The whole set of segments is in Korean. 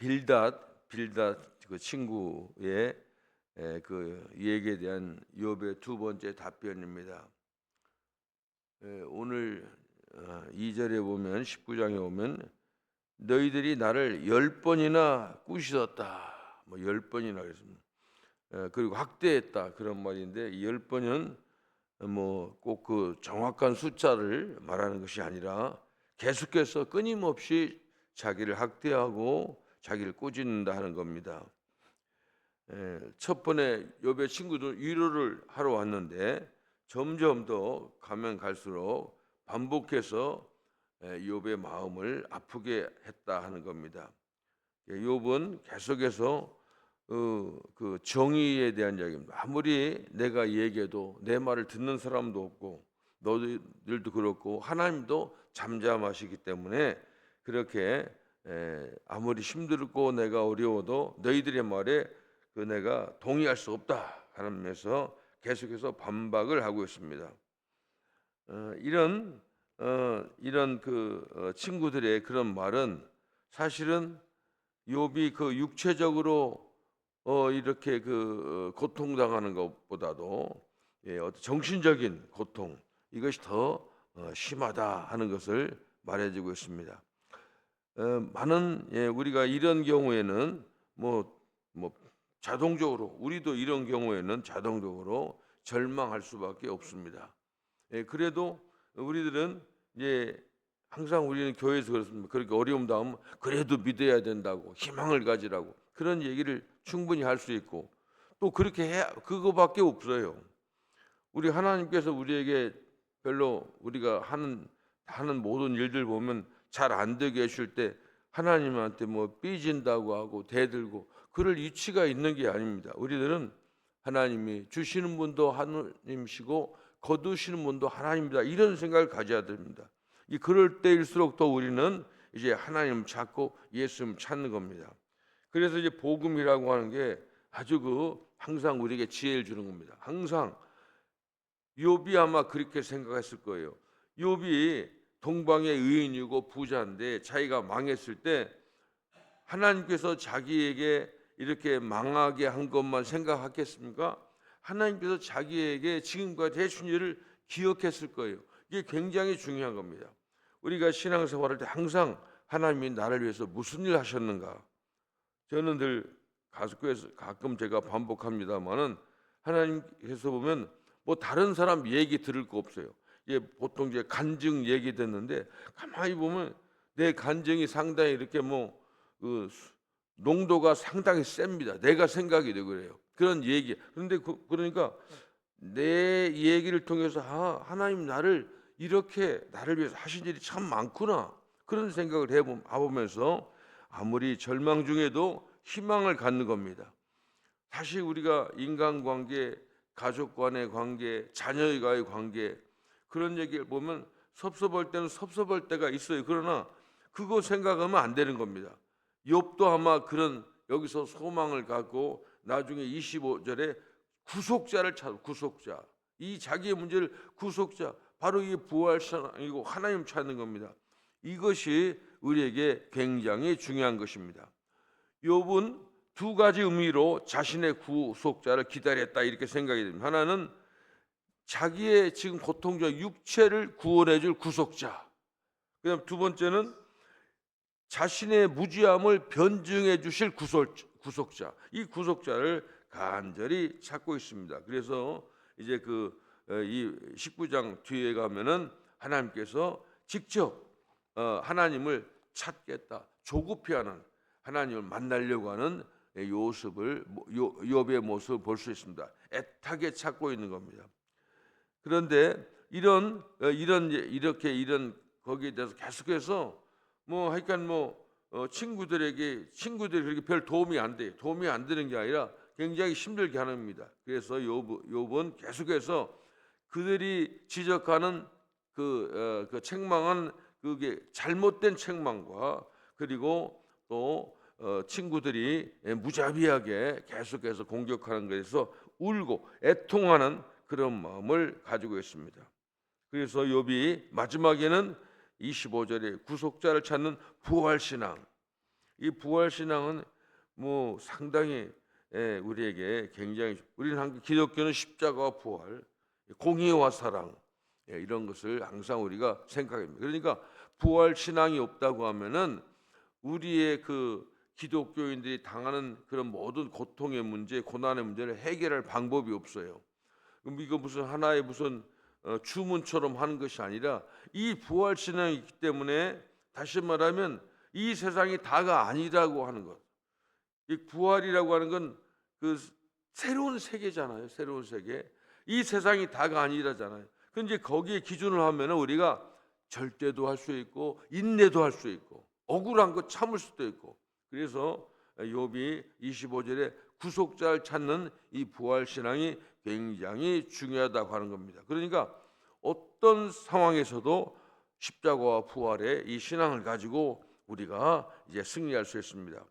빌닷 그 친구의 그 얘기에 대한 욥의 두 번째 답변입니다. 오늘 2절에 보면 19장에 보면 너희들이 나를 10번이나 꾸짖었다. 뭐 10번이나 그랬습니다. 그리고 학대했다 그런 말인데 이 10번은 뭐 꼭 그 정확한 숫자를 말하는 것이 아니라 계속해서 끊임없이 자기를 학대하고 자기를 꾸짖는다 하는 겁니다. 첫 번에 욥의 친구들 위로를 하러 왔는데 점점 더 가면 갈수록 반복해서 욥의 마음을 아프게 했다 하는 겁니다. 욥은 계속해서 그 정의에 대한 이야기입니다. 아무리 내가 얘기해도 내 말을 듣는 사람도 없고 너희들도 그렇고 하나님도 잠잠하시기 때문에 그렇게 아무리 힘들고 내가 어려워도 너희들의 말에 그 내가 동의할 수 없다 하면서 계속해서 반박을 하고 있습니다. 이런 친구들의 그런 말은 사실은 욥이 그 육체적으로 이렇게 고통당하는 것보다도 어떤 정신적인 고통 이것이 더 심하다 하는 것을 말해주고 있습니다. 많은 우리가 이런 경우에는 뭐 자동적으로 우리도 이런 경우에는 자동적으로 절망할 수밖에 없습니다. 그래도 우리들은 항상 우리는 교회에서 그렇습니다. 그렇게 어려움 다음 그래도 믿어야 된다고 희망을 가지라고 그런 얘기를 충분히 할 수 있고 또 그렇게 해야 그거밖에 없어요. 우리 하나님께서 우리에게 별로 우리가 하는 모든 일들 보면 잘 안 되게 하실 때 하나님한테 뭐 삐진다고 하고 대들고 그럴 이치가 있는 게 아닙니다. 우리들은 하나님이 주시는 분도 하나님이시고 거두시는 분도 하나님이다 이런 생각을 가져야 됩니다. 그럴 때일수록 더 우리는 이제 하나님 찾고 예수님 찾는 겁니다. 그래서 이제 복음이라고 하는 게 아주 항상 우리에게 지혜를 주는 겁니다. 항상 욥이 아마 그렇게 생각했을 거예요. 욥이 동방의 의인이고 부자인데 자기가 망했을 때 하나님께서 자기에게 이렇게 망하게 한 것만 생각하겠습니까? 하나님께서 자기에게 지금까지 해준 일을 기억했을 거예요. 이게 굉장히 중요한 겁니다. 우리가 신앙생활할 때 항상 하나님이 나를 위해서 무슨 일 하셨는가? 저는 늘 가끔 제가 반복합니다만은 하나님께서 보면 뭐 다른 사람 얘기 들을 거 없어요. 보통 이제 간증 얘기 듣는데 가만히 보면 내 간증이 상당히 이렇게 그 농도가 상당히 셉니다. 내가 생각이 되고 그래요. 그런 얘기. 그런데 그러니까 내 얘기를 통해서 하나님 나를 이렇게 나를 위해서 하신 일이 참 많구나. 그런 생각을 해보면서 아무리 절망 중에도 희망을 갖는 겁니다. 사실 우리가 인간관계, 가족 간의 관계, 자녀와의 관계 그런 얘기를 보면 섭섭할 때는 섭섭할 때가 있어요. 그러나 그거 생각하면 안 되는 겁니다. 욥도 아마 그런 여기서 소망을 갖고 나중에 25절에 구속자를 찾아 구속자. 이 자기의 문제를 구속자 바로 이 부활신앙이고 하나님 찾는 겁니다. 이것이 우리에게 굉장히 중요한 것입니다. 욥은 두 가지 의미로 자신의 구속자를 기다렸다 이렇게 생각이 됩니다. 하나는 자기의 지금 고통적 육체를 구원해 줄 구속자. 그다음 두 번째는 자신의 무지함을 변증해 주실 구속자. 이 구속자를 간절히 찾고 있습니다. 그래서 이제 이 19장 뒤에 가면은 하나님께서 직접 하나님을 찾겠다. 조급해 하는 하나님을 만나려고 하는 욥의 모습을 볼 수 있습니다. 애타게 찾고 있는 겁니다. 그런데 이런 거기에 대해서 계속해서 친구들이 그렇게 별 도움이 안 돼요. 도움이 안 되는 게 아니라 굉장히 힘들게 하는 겁니다. 그래서 욥은 계속해서 그들이 지적하는 그 책망은 그게 잘못된 책망과 그리고 또 친구들이 무자비하게 계속해서 공격하는 것에서 울고 애통하는 그런 마음을 가지고 있습니다. 그래서 욥이 마지막에는 25절에 구속자를 찾는 부활신앙. 이 부활 신앙은 뭐 상당히 우리에게 굉장히 우리는 기독교는 십자가와 부활, 공의와 사랑 이런 것을 항상 우리가 생각합니다. 그러니까 부활 신앙이 없다고 하면은 우리의 그 기독교인들이 당하는 그런 모든 고통의 문제, 고난의 문제를 해결할 방법이 없어요. 그럼 이거 무슨 하나의 무슨 주문처럼 하는 것이 아니라 이 부활 신앙이 있기 때문에 다시 말하면 이 세상이 다가 아니라고 하는 것. 이 부활이라고 하는 건 그 새로운 세계잖아요. 새로운 세계. 이 세상이 다가 아니라잖아요. 근데 거기에 기준을 하면은 우리가 절대도 할 수 있고 인내도 할 수 있고 억울한 거 참을 수도 있고. 그래서 욥이 25절에 구속자를 찾는 이 부활 신앙이 굉장히 중요하다고 하는 겁니다. 그러니까 어떤 상황에서도 십자가와 부활의 이 신앙을 가지고 우리가 이제 승리할 수 있습니다.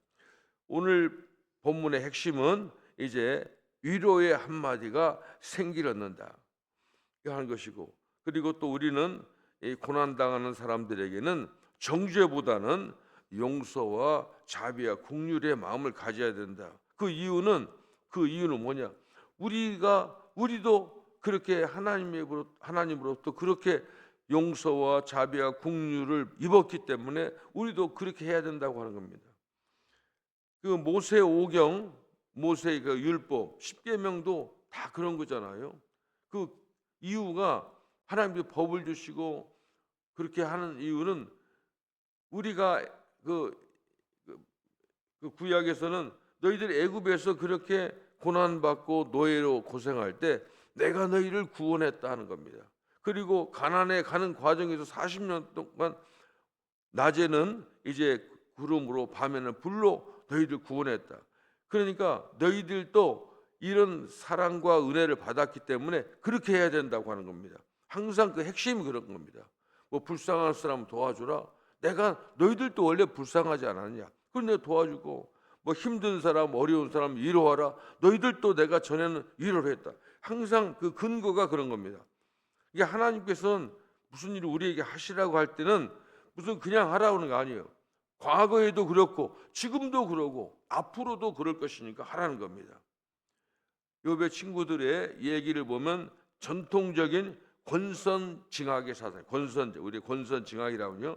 오늘 본문의 핵심은 이제 위로의 한마디가 생기를 얻는다 하는 것이고, 그리고 또 우리는 이 고난당하는 사람들에게는 정죄보다는 용서와 자비와 긍휼의 마음을 가져야 된다. 그 이유는 뭐냐? 우리도 그렇게 하나님으로부터 그렇게 용서와 자비와 긍휼을 입었기 때문에 우리도 그렇게 해야 된다고 하는 겁니다. 그 모세 오경, 모세의 그 율법, 십계명도 다 그런 거잖아요. 그 이유가 하나님께서 법을 주시고 그렇게 하는 이유는 우리가 그 구약에서는 너희들이 애굽에서 그렇게 고난받고 노예로 고생할 때 내가 너희를 구원했다 하는 겁니다. 그리고 가나안에 가는 과정에서 40년 동안 낮에는 이제 구름으로 밤에는 불로 너희들 구원했다. 그러니까 너희들도 이런 사랑과 은혜를 받았기 때문에 그렇게 해야 된다고 하는 겁니다. 항상 그 핵심이 그런 겁니다. 뭐 불쌍한 사람 도와주라. 내가 너희들도 원래 불쌍하지 않았냐? 그럼 내가 도와주고, 뭐 힘든 사람, 어려운 사람 위로하라. 너희들도 내가 전에는 위로를 했다. 항상 그 근거가 그런 겁니다. 이게 하나님께서는 무슨 일을 우리에게 하시라고 할 때는 무슨 그냥 하라는 거 아니에요. 과거에도 그렇고 지금도 그러고 앞으로도 그럴 것이니까 하라는 겁니다. 욥의 친구들의 얘기를 보면 전통적인 권선징악의 사상, 우리 권선징악이라면요,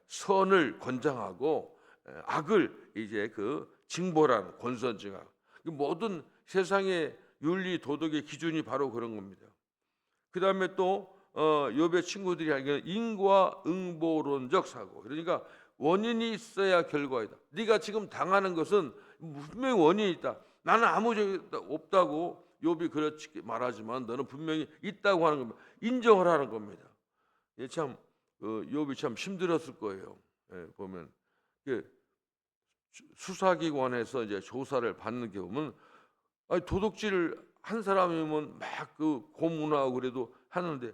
선을 권장하고 악을 이제 그 징벌하는 권선징악. 모든 세상의 윤리 도덕의 기준이 바로 그런 겁니다. 그 다음에 또 욥의 친구들이 하기에는 인과응보론적 사고. 그러니까 원인이 있어야 결과이다. 네가 지금 당하는 것은 분명히 원인이 있다. 나는 아무 적이 없다고 욥이 그렇게 말하지만 너는 분명히 있다고 하는 겁니다. 인정을 하는 겁니다. 참 욥이 참 힘들었을 거예요. 보면 수사기관에서 이제 조사를 받는 경우는 도둑질을 한 사람이면 막 그 고문하고 그래도 하는데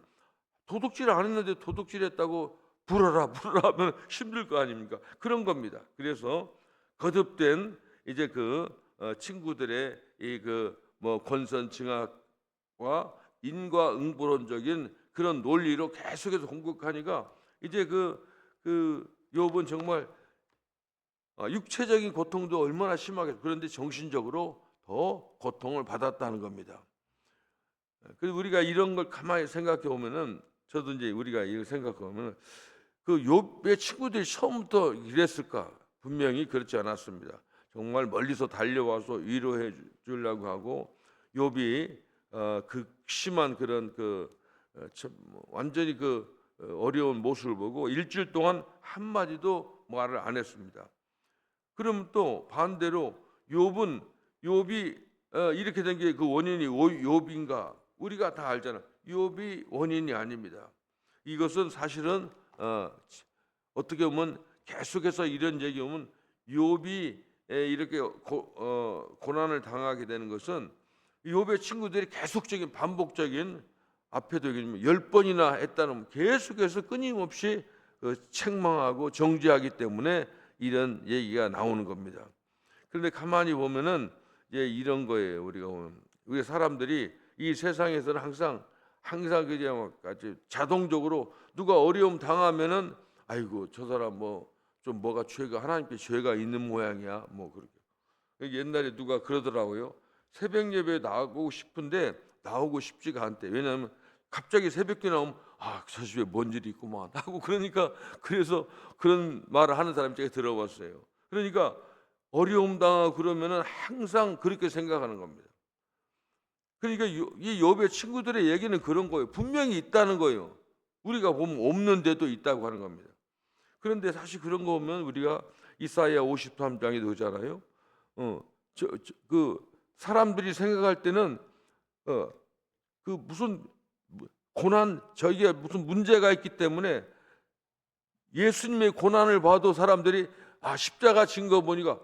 도둑질 안 했는데 도둑질했다고 불어라 하면 힘들 거 아닙니까? 그런 겁니다. 그래서 거듭된 이제 그 친구들의 이 권선징악과 인과응보론적인 그런 논리로 계속해서 공격하니까 이제 욥은 정말 육체적인 고통도 얼마나 심하게, 그런데 정신적으로 더 고통을 받았다는 겁니다. 그래서 우리가 이런 걸 가만히 생각해 보면은, 저도 이제 우리가 이걸 생각해 보면은 그 욥의 친구들이 처음부터 이랬을까? 분명히 그렇지 않았습니다. 정말 멀리서 달려와서 위로해 주려고 하고, 욥이 극심한 그런 완전히 어려운 모습을 보고 일주일 동안 한 마디도 말을 안 했습니다. 그럼 또 반대로 욥이 이렇게 된 게 그 원인이 욥인가? 우리가 다 알잖아. 욥이 원인이 아닙니다. 이것은 사실은 어떻게 보면 계속해서 이런 얘기 오면 욥이 이렇게 고난을 당하게 되는 것은 욥의 친구들이 계속적인 반복적인, 앞에도 10번이나 했다는, 계속해서 끊임없이 책망하고 정죄하기 때문에 이런 얘기가 나오는 겁니다. 그런데 가만히 보면은 이런 거예요. 우리가 보면 우리 사람들이 이 세상에서는 항상 그냥 자동적으로 누가 어려움 당하면은 아이고 저 사람 뭐 좀 뭐가 죄가 하나님께 죄가 있는 모양이야. 뭐 그렇게. 옛날에 누가 그러더라고요. 새벽 예배에 나오고 싶은데 나오고 싶지가 않대. 왜냐하면 갑자기 새벽에 나오면 저 집에 뭔 일이 있구만 하고 그러니까 그래서 그런 말을 하는 사람 제가 들어봤어요. 그러니까 어려움 당하고 그러면은 항상 그렇게 생각하는 겁니다. 그러니까 이 욥의 친구들의 얘기는 그런 거예요. 분명히 있다는 거예요. 우리가 보면 없는데도 있다고 하는 겁니다. 그런데 사실 그런 거 보면 우리가 이사야 53장에 나오잖아요. 그 사람들이 생각할 때는 그 무슨 고난 저기에 무슨 문제가 있기 때문에 예수님의 고난을 봐도 사람들이 십자가 진 거 보니까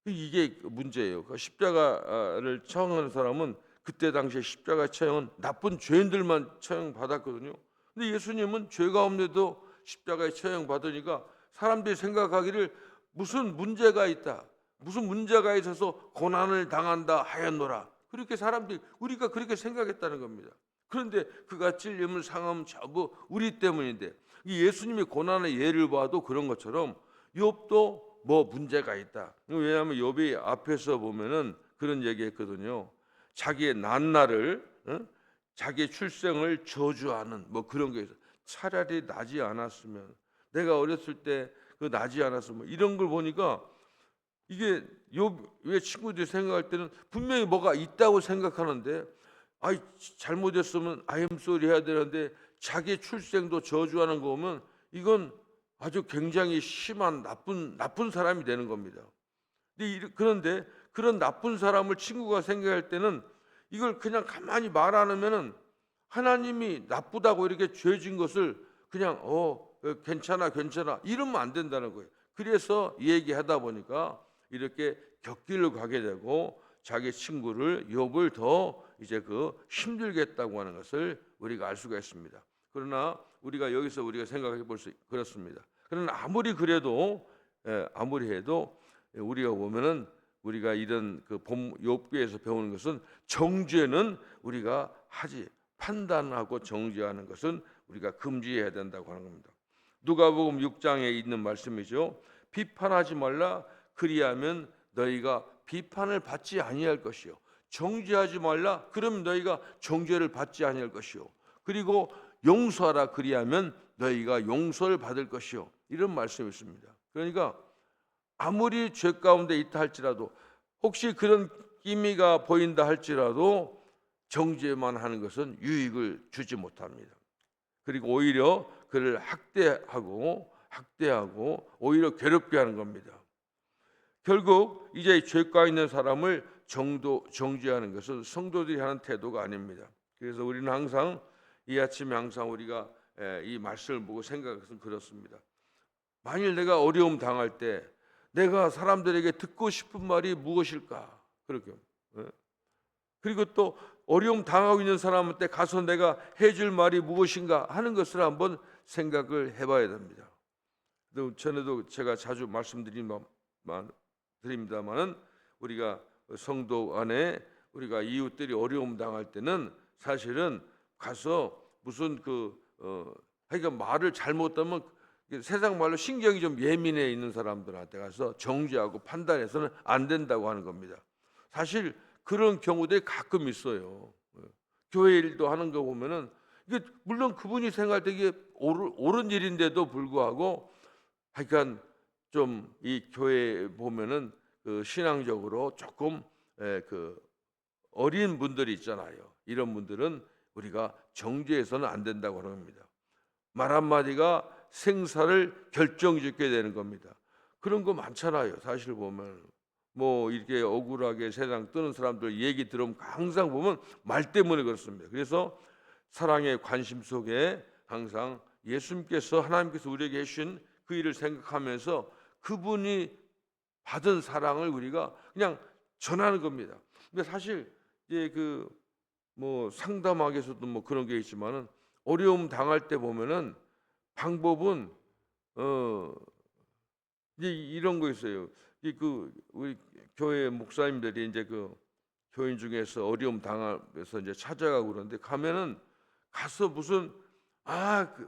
이게 문제예요. 그 십자가를 처형하는 사람은 그때 당시에 십자가 처형은 나쁜 죄인들만 처형받았거든요. 근데 예수님은 죄가 없는데도 십자가에 처형받으니까 사람들이 생각하기를 무슨 문제가 있다, 무슨 문제가 있어서 고난을 당한다 하였노라. 그렇게 사람들이 우리가 그렇게 생각했다는 겁니다. 그런데 그가 찔림을 상함 전부 우리 때문인데 이 예수님의 고난의 예를 봐도 그런 것처럼 욥도 뭐 문제가 있다. 왜냐하면 욥이 앞에서 보면은 그런 얘기했거든요. 자기의 난날을 자기의 출생을 저주하는 뭐 그런 게 있어. 차라리 나지 않았으면 내가 어렸을 때 그 나지 않았으면 이런 걸 보니까 이게 욥의 친구들이 생각할 때는 분명히 뭐가 있다고 생각하는데 잘못했으면 I am sorry 해야 되는데 자기 출생도 저주하는 거 보면 이건 아주 굉장히 심한 나쁜 사람이 되는 겁니다. 그런데 그런 나쁜 사람을 친구가 생각할 때는 이걸 그냥 가만히 말 안 하면은 하나님이 나쁘다고 이렇게 죄진 것을 그냥 괜찮아 이러면 안 된다는 거예요. 그래서 얘기하다 보니까 이렇게 격길로 가게 되고 자기 친구를 욥을 더 이제 힘들게 했다고 하는 것을 우리가 알 수가 있습니다. 그러나 우리가 여기서 우리가 생각해 볼 수 그렇습니다. 그러나 아무리 그래도 아무리 해도 우리가 보면은 우리가 이런 욥기에서 배우는 것은 정죄는 우리가 판단하고 정죄하는 것은 우리가 금지해야 된다고 하는 겁니다. 누가복음 6장에 있는 말씀이죠. 비판하지 말라 그리하면 너희가 비판을 받지 아니할 것이요. 정죄하지 말라 그러면 너희가 정죄를 받지 아니할 것이요. 그리고 용서하라 그리하면 너희가 용서를 받을 것이요. 이런 말씀이 있습니다. 그러니까 아무리 죄 가운데 있다 할지라도 혹시 그런 기미가 보인다 할지라도 정죄만 하는 것은 유익을 주지 못합니다. 그리고 오히려 그를 학대하고 오히려 괴롭게 하는 겁니다. 결국 이제 죄가 있는 사람을 정죄하는 것은 성도들이 하는 태도가 아닙니다. 그래서 우리는 항상 이 아침에 항상 우리가 이 말씀을 보고 생각하는 것은 그렇습니다. 만일 내가 어려움 당할 때 내가 사람들에게 듣고 싶은 말이 무엇일까? 그렇게. 그리고 또 어려움 당하고 있는 사람한테 가서 내가 해줄 말이 무엇인가 하는 것을 한번 생각을 해봐야 됩니다. 전에도 제가 자주 말씀드립니다만은 우리가 성도 안에 우리가 이웃들이 어려움 당할 때는 사실은 가서 무슨 하여간 말을 잘못하면 세상 말로 신경이 좀 예민해 있는 사람들한테 가서 정죄하고 판단해서는 안 된다고 하는 겁니다. 사실 그런 경우들이 가끔 있어요. 교회 일도 하는 거 보면은 이게 물론 그분이 생각할 때 이게 옳은 일인데도 불구하고 하여간 좀 이 교회 보면은 신앙적으로 조금 어린 분들이 있잖아요. 이런 분들은 우리가 정죄해서는 안 된다고 하는 겁니다. 말 한마디가 생사를 결정짓게 되는 겁니다. 그런 거 많잖아요. 사실 보면 뭐 이렇게 억울하게 세상 뜨는 사람들 얘기 들으면 항상 보면 말 때문에 그렇습니다. 그래서 사랑의 관심 속에 항상 예수님께서 하나님께서 우리에게 해주신 그 일을 생각하면서 그분이 받은 사랑을 우리가 그냥 전하는 겁니다. 근데 사실 이제 뭐 상담학에서도 뭐 그런 게 있지만은 어려움 당할 때 보면은 방법은 이제 이런 거 있어요. 우리 교회 목사님들이 이제 교인 중에서 어려움 당해서 이제 찾아가고 그러는데 가면은 가서 무슨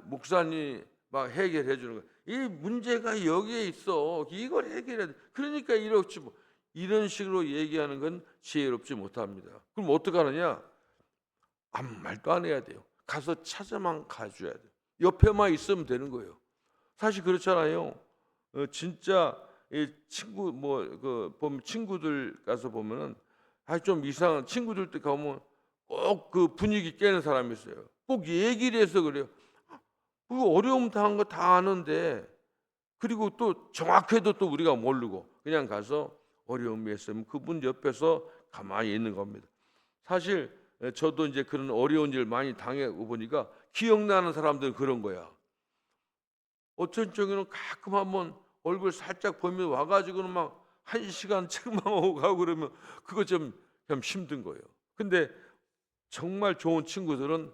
목사님 막 해결해 주는 거 이 문제가 여기에 있어. 이걸 해결해야 돼. 그러니까 이렇지 뭐. 이런 식으로 얘기하는 건 지혜롭지 못합니다. 그럼 어떡하느냐? 아무 말도 안 해야 돼요. 가서 찾아만 가줘야 돼요. 옆에만 있으면 되는 거예요. 사실 그렇잖아요. 진짜 이 친구 보면 친구들 가서 보면은 좀 이상한 친구들 때 가면 꼭 그 분위기 깨는 사람이 있어요. 꼭 얘기를 해서 그래요. 그 어려움 당한 거 다 아는데, 그리고 또 정확해도 또 우리가 모르고 그냥 가서 어려움이 있으면 그분 옆에서 가만히 있는 겁니다. 사실 저도 이제 그런 어려운 일 많이 당하고 보니까 기억나는 사람들은 그런 거야. 어떤 쪽에는 가끔 한번 얼굴 살짝 보면 와가지고는 막 1시간 책만 오고 가고 그러면 그거 좀 힘든 거예요. 근데 정말 좋은 친구들은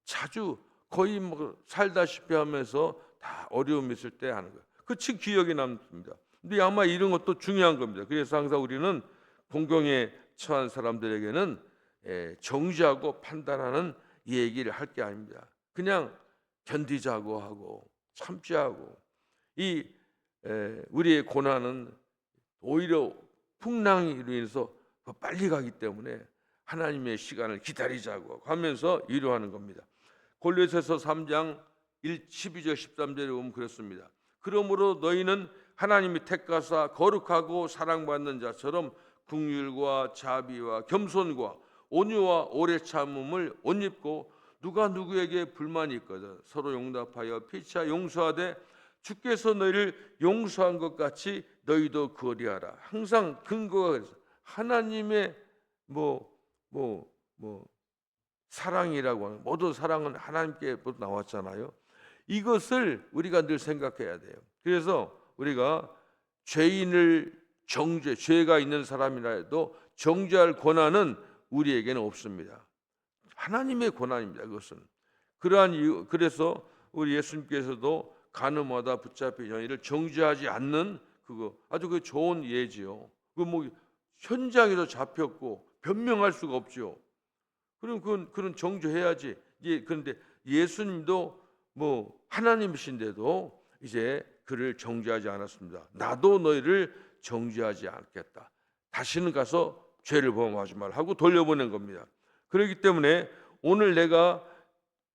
자주 거의 뭐 살다시피 하면서 다 어려움이 있을 때 하는 거예요. 그치 기억에 남습니다. 근데 아마 이런 것도 중요한 겁니다. 그래서 항상 우리는 공경에 처한 사람들에게는 정지하고 판단하는 얘기를 할 게 아닙니다. 그냥 견디자고 하고 참지하고, 이 우리의 고난은 오히려 풍랑으로 인해서 더 빨리 가기 때문에 하나님의 시간을 기다리자고 하면서 위로하는 겁니다. 골로새서 3장 12절 13절에 보면 그렇습니다. 그러므로 너희는 하나님이 택하사 거룩하고 사랑받는 자처럼 긍휼과 자비와 겸손과 온유와 오래 참음을 옷 입고, 누가 누구에게 불만이 있거든 서로 용납하여 피차 용서하되 주께서 너희를 용서한 것 같이 너희도 그리하라. 항상 근거가 하나님의 뭐 사랑이라고 하는, 모든 사랑은 하나님께부터 나왔잖아요. 이것을 우리가 늘 생각해야 돼요. 그래서 우리가 죄가 있는 사람이라 해도 정죄할 권한은 우리에게는 없습니다. 하나님의 권한입니다. 그것은 그러한 이유, 그래서 우리 예수님께서도 가늠하다 붙잡힌 여인을 정죄하지 않는 그거 아주 그 좋은 예지요. 그 뭐 현장에서 잡혔고 변명할 수가 없죠. 그럼 그런 정죄해야지. 그런데 예수님도 뭐 하나님이신데도 이제 그를 정죄하지 않았습니다. 나도 너희를 정죄하지 않겠다. 다시는 가서 죄를 범하지 말라 하고 돌려보낸 겁니다. 그렇기 때문에 오늘 내가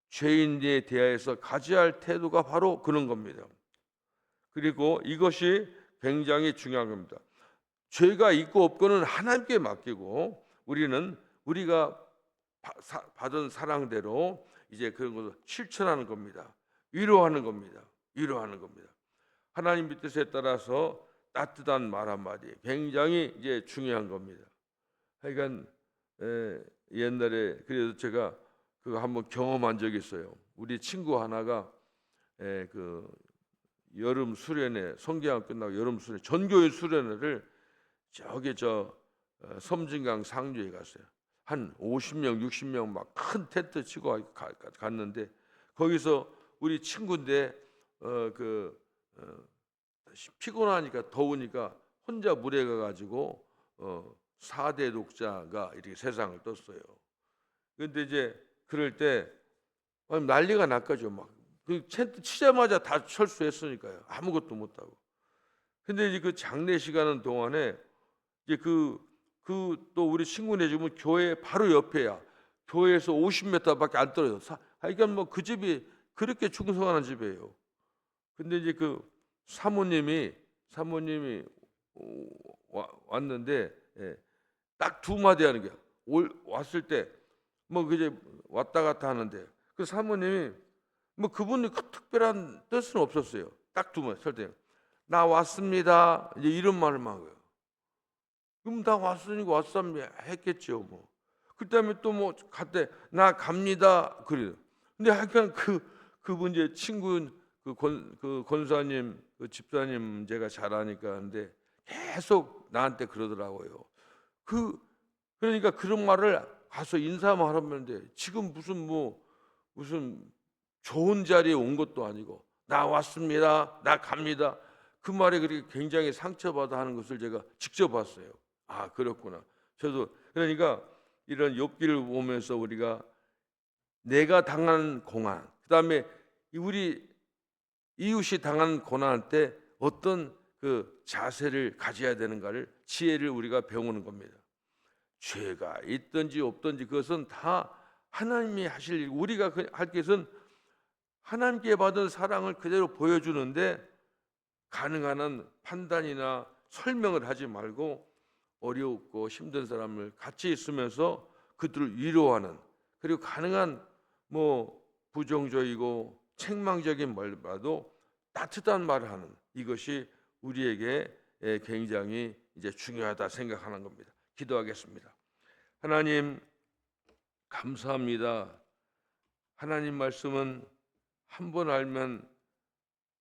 죄인에 대하여서 가져야 할 태도가 바로 그런 겁니다. 그리고 이것이 굉장히 중요한 겁니다. 죄가 있고 없고는 하나님께 맡기고 우리는 우리가 받은 사랑대로 이제 그런 것을 실천하는 겁니다. 위로하는 겁니다. 위로하는 겁니다. 하나님 뜻에 따라서 따뜻한 말 한마디 굉장히 이제 중요한 겁니다. 하여간 옛날에 그래서 제가 그거 한번 경험한 적이 있어요. 우리 친구 하나가 그 여름 수련회, 성경학 끝나고 여름 수련, 전교회 수련회를 저기 섬진강 상주에 갔어요. 한 50명, 60명 막 큰 텐트 치고 갔는데 거기서 우리 친구인데 피곤하니까 더우니까 혼자 물에 가가지고 4대 독자가 이렇게 세상을 떴어요. 근데 이제 그럴 때 난리가 났거죠. 막 그 텐트 치자마자 다 철수했으니까요. 아무것도 못하고. 근데 이제 그 장례식하는 동안에 이제 또 우리 친구네 집은 교회 바로 옆에야. 교회에서 50m밖에 안 떨어져. 그러니까 뭐 그 집이 그렇게 충성하는 집이에요. 근데 이제 그 사모님이 왔는데 딱 두 마디 하는 거야. 왔을 때 뭐 그제 왔다 갔다 하는데 그 사모님이 뭐 그분이 특별한 뜻은 없었어요. 딱 두 마디 설 때 나 왔습니다. 이제 이런 말만 하고요. 그럼 다 왔으니까 왔습니다 했겠죠 뭐. 그다음에 또 뭐 갔대 나 갑니다 그래요. 근데 하여간 그분 이제 친구 그 권사님 그 집사님 제가 잘 아니까 근데 계속 나한테 그러더라고요. 그러니까 그런 말을 가서 인사만 하면 돼. 지금 무슨 좋은 자리에 온 것도 아니고 나 왔습니다. 나 갑니다. 그 말에 그렇게 굉장히 상처받아 하는 것을 제가 직접 봤어요. 아, 그렇구나. 저도 그러니까 이런 욥기를 보면서 우리가 내가 당한 공안, 그다음에 우리 이웃이 당한 고난할 때 어떤 그 자세를 가져야 되는가를, 지혜를 우리가 배우는 겁니다. 죄가 있든지 없든지 그것은 다 하나님이 하실 일, 우리가 할 것은 하나님께 받은 사랑을 그대로 보여주는데, 가능한 한 판단이나 설명을 하지 말고 어렵고 힘든 사람을 같이 있으면서 그들을 위로하는, 그리고 가능한 부정적이고 책망적인 말보다도 따뜻한 말을 하는, 이것이 우리에게 굉장히 이제 중요하다 생각하는 겁니다. 기도하겠습니다. 하나님, 감사합니다. 하나님 말씀은 한 번 알면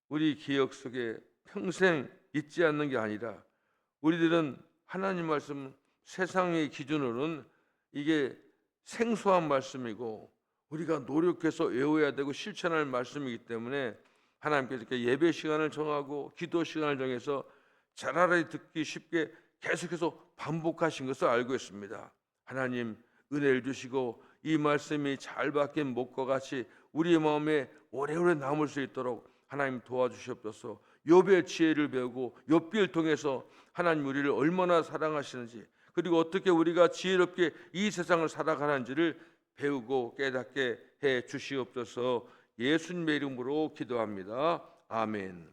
우리 기억 속에 평생 잊지 않는 게 아니라, 우리들은 하나님 말씀 세상의 기준으로는 이게 생소한 말씀이고 우리가 노력해서 외워야 되고 실천할 말씀이기 때문에 하나님께서 이렇게 예배 시간을 정하고 기도 시간을 정해서 차라리 듣기 쉽게 계속해서 반복하신 것을 알고 있습니다. 하나님, 은혜를 주시고 이 말씀이 잘 박힌 목과 같이 우리의 마음에 오래오래 남을 수 있도록 하나님 도와주시옵소서. 욥의 지혜를 배우고 욥기를 통해서 하나님 우리를 얼마나 사랑하시는지, 그리고 어떻게 우리가 지혜롭게 이 세상을 살아가는지를 배우고 깨닫게 해 주시옵소서. 예수님의 이름으로 기도합니다. 아멘.